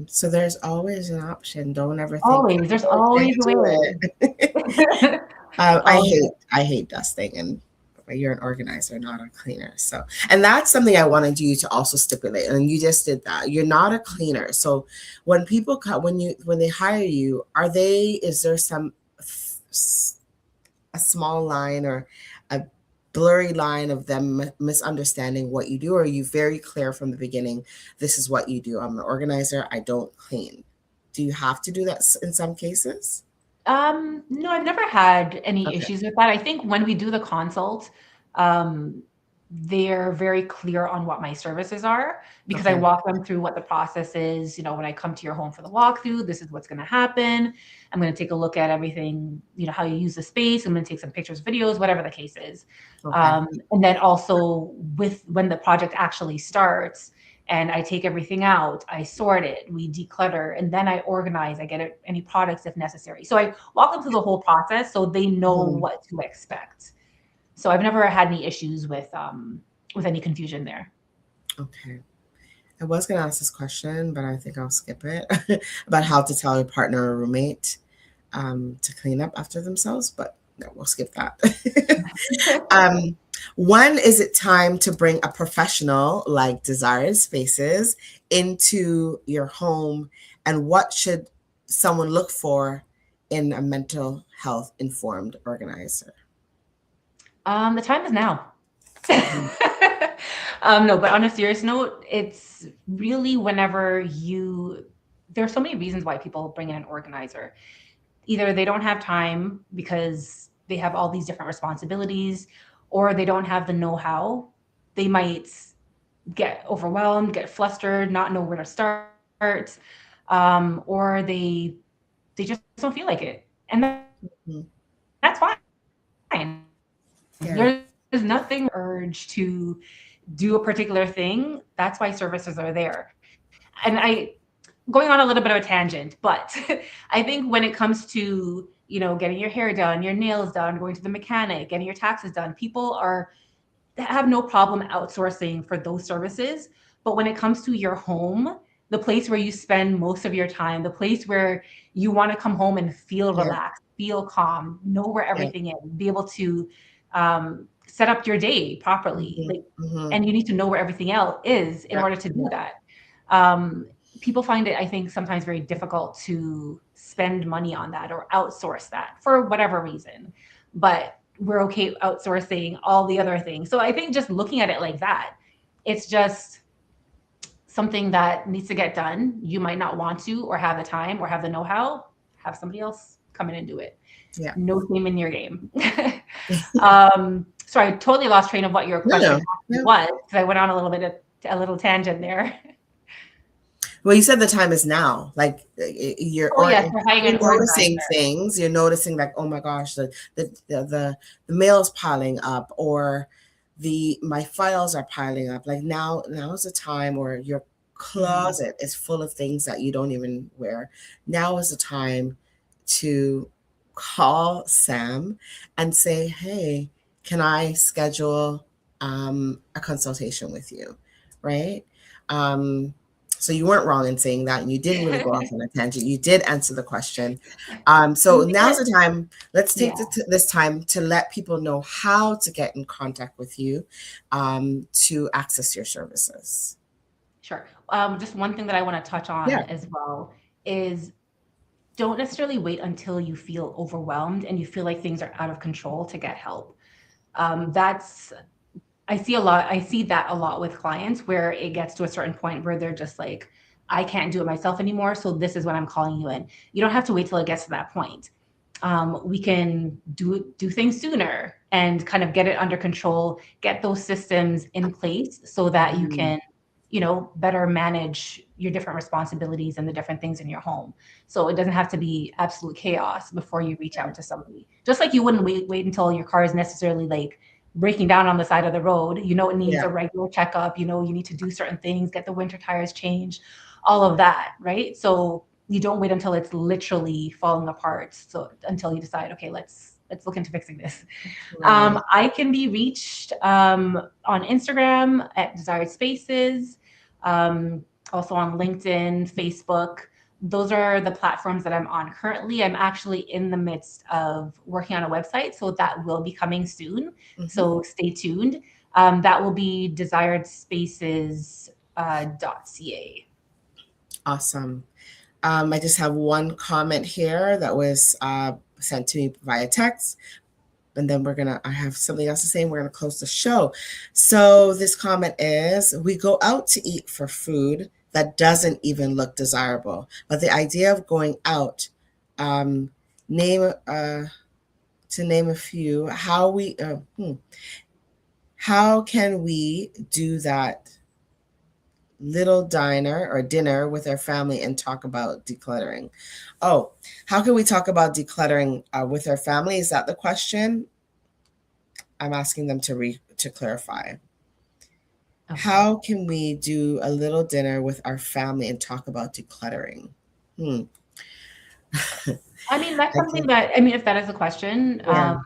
So there's always an option. Don't ever think always. There's always a way. I hate dusting, and you're an organizer, not a cleaner. So, and that's something I wanted you to also stipulate. And you just did that. You're not a cleaner. So when people when they hire you, is there a small line or a blurry line of them misunderstanding what you do? Or are you very clear from the beginning, this is what you do? I'm an organizer, I don't clean. Do you have to do that in some cases? No, I've never had any issues with that. I think when we do the consult, they're very clear on what my services are because I Okay. walk them through what the process is. When I come to your home for the walkthrough, this is what's going to happen. I'm going to take a look at everything, how you use the space. I'm going to take some pictures, videos, whatever the case is. Okay. And then also when the project actually starts and I take everything out, I sort it, we declutter, and then I organize, I get it, any products if necessary. So I walk them through the whole process so they know Mhm. what to expect. So I've never had any issues with any confusion there. Okay. I was going to ask this question, but I think I'll skip it about how to tell your partner or roommate to clean up after themselves, but no, we'll skip that. um, When is it time to bring a professional like Desired Spaces into your home, and what should someone look for in a mental health informed organizer? The time is now. Mhm. No, but on a serious note, it's really whenever there's so many reasons why people bring in an organizer. Either they don't have time because they have all these different responsibilities, or they don't have the know-how. They might get overwhelmed, get flustered, not know where to start, or they just don't feel like it, and Mhm. that's fine. Yeah. There's nothing urge to do a particular thing. That's why services are there. And going on a little bit of a tangent, but I think when it comes to, getting your hair done, your nails done, going to the mechanic, getting your taxes done, people have no problem outsourcing for those services. But when it comes to your home, the place where you spend most of your time, the place where you want to come home and feel Yeah. relaxed, feel calm, know where Yeah. everything is, be able to set up your day properly. Mhm. Like, Mhm. and you need to know where everything else is in Yep. order to do Yep. that. Um, People find it, I think, sometimes very difficult to spend money on that or outsource that for whatever reason. But we're okay outsourcing all the other things. So I think just looking at it like that, it's just something that needs to get done. You might not want to, or have the time, or have the know-how. Have somebody else come in and do it. Yeah. No shame in your game. So I totally lost train of what your No, question no. Yeah. was because I went on a little bit of a little tangent there. Well, you said the time is now. Like Oh yes, we're hiring an you're noticing organizer. things. You're noticing like, oh my gosh, the mail's piling up, or the my files are piling up. Like now is the time, or your Mhm. closet is full of things that you don't even wear. Now is the time to call Sam and say, hey, can I schedule a consultation with you, right? Um, so you weren't wrong in saying that, and you didn't really go off on a tangent. You did answer the question. So now's the time. Let's take Yeah, this time to let people know how to get in contact with you to access your services. sure. Just one thing that I want to touch on Yeah. as well is don't necessarily wait until you feel overwhelmed and you feel like things are out of control to get help. That's I see that a lot with clients where it gets to a certain point where they're just like, I can't do it myself anymore. So this is when I'm calling you in. You don't have to wait till it gets to that point. We can do things sooner and kind of get it under control, get those systems in place so that you Mhm. can, better manage your different responsibilities and the different things in your home. So it doesn't have to be absolute chaos before you reach out to somebody. Just like you wouldn't wait until your car is necessarily like breaking down on the side of the road. It needs Yeah. a regular checkup. You need to do certain things, get the winter tires changed, all of that, right? So you don't wait until it's literally falling apart. So until you decide, okay, let's look into fixing this. Right. I can be reached on Instagram at Desired Spaces, um, also on LinkedIn, Facebook. Those are the platforms that I'm on currently. I'm actually in the midst of working on a website, so that will be coming soon. Mhm. So stay tuned. That will be desiredspaces .ca. Awesome. I just have one comment here that was sent to me via text, and then I have something else to say, and we're gonna close the show. So this comment is, we go out to eat for food that doesn't even look desirable, but the idea of going out, um, name to name a few, How can we do that little diner or dinner with our family and talk about decluttering? Oh, how can we talk about decluttering with our family? Is that the question? I'm asking them to clarify. Okay. How can we do a little dinner with our family and talk about decluttering? I mean, that's I something think, that, I mean, if that is a question, yeah,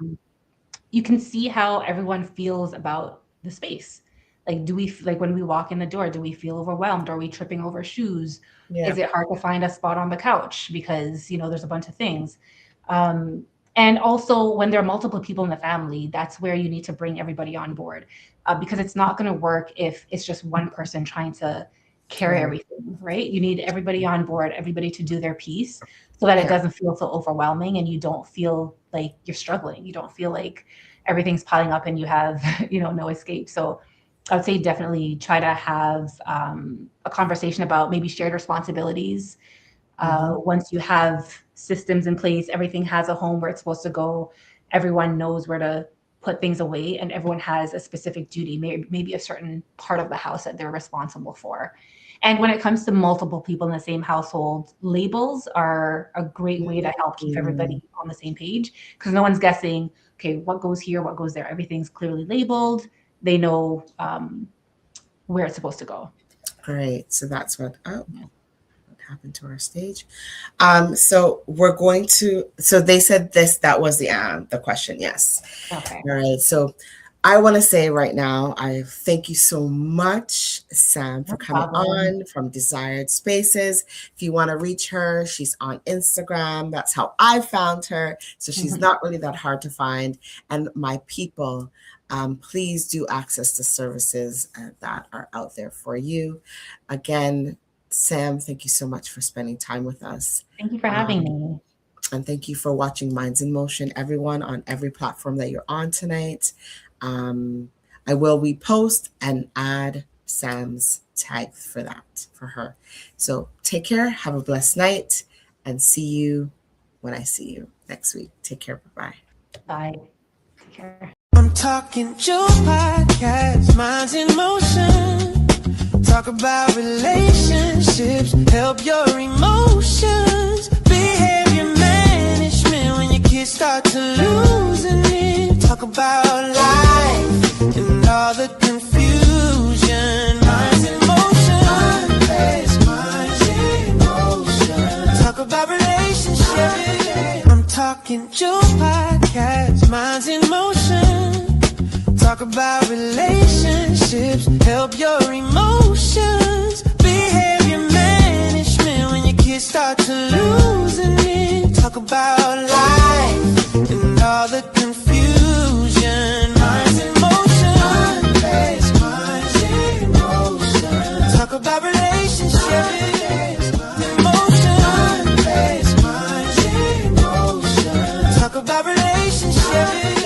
you can see how everyone feels about the space. Like, like when we walk in the door, do we feel overwhelmed? Are we tripping over shoes? yeah, Is it hard to find a spot on the couch because, there's a bunch of things? Um, and also, when there are multiple people in the family, that's where you need to bring everybody on board, because it's not going to work if it's just one person trying to carry right, everything, right? You need everybody on board, everybody to do their piece so that it yeah, doesn't feel so overwhelming and you don't feel like you're struggling. You don't feel like everything's piling up and you have, no escape. So I would say definitely try to have a conversation about maybe shared responsibilities. Once you have systems in place, everything has a home where it's supposed to go. Everyone knows where to put things away, and everyone has a specific duty, maybe a certain part of the house that they're responsible for. And when it comes to multiple people in the same household, labels are a great way to help keep mm, everybody on the same page because no one's guessing, okay, what goes here, what goes there. Everything's clearly labeled. They know where it's supposed to go. great. So that's what happened to our stage. So we're going to. So they said this. That was the question. Yes. Okay. All right. So I want to say right now, I thank you so much, Sam, for No coming problem. on from Desired Spaces. If you want to reach her, she's on Instagram. That's how I found her. So she's not really that hard to find. And my people, please do access the services that are out there for you. Again, Sam, thank you so much for spending time with us. Thank you for having me. And thank you for watching Minds in Motion, everyone, on every platform that you're on tonight. I will repost and add Sam's tag for that, for her. So take care, have a blessed night, and see you when I see you next week. Take care. Bye-bye. Bye. Take care. I'm talking Joe podcast, minds in motion. Talk about relationships, help your emotions, behavior management when your kids start to losing it. Talk about life and all the confusion. Minds in motion, minds in motion. Talk about relationships. I'm talking Joe podcast, minds in motion. Talk about relationships, help your emotions, behavior management when your kids start to losing it. Talk about life and all the confusion. Minds in motion, minds in motion. Talk about relationships, emotion, minds in motion. Talk about relationships.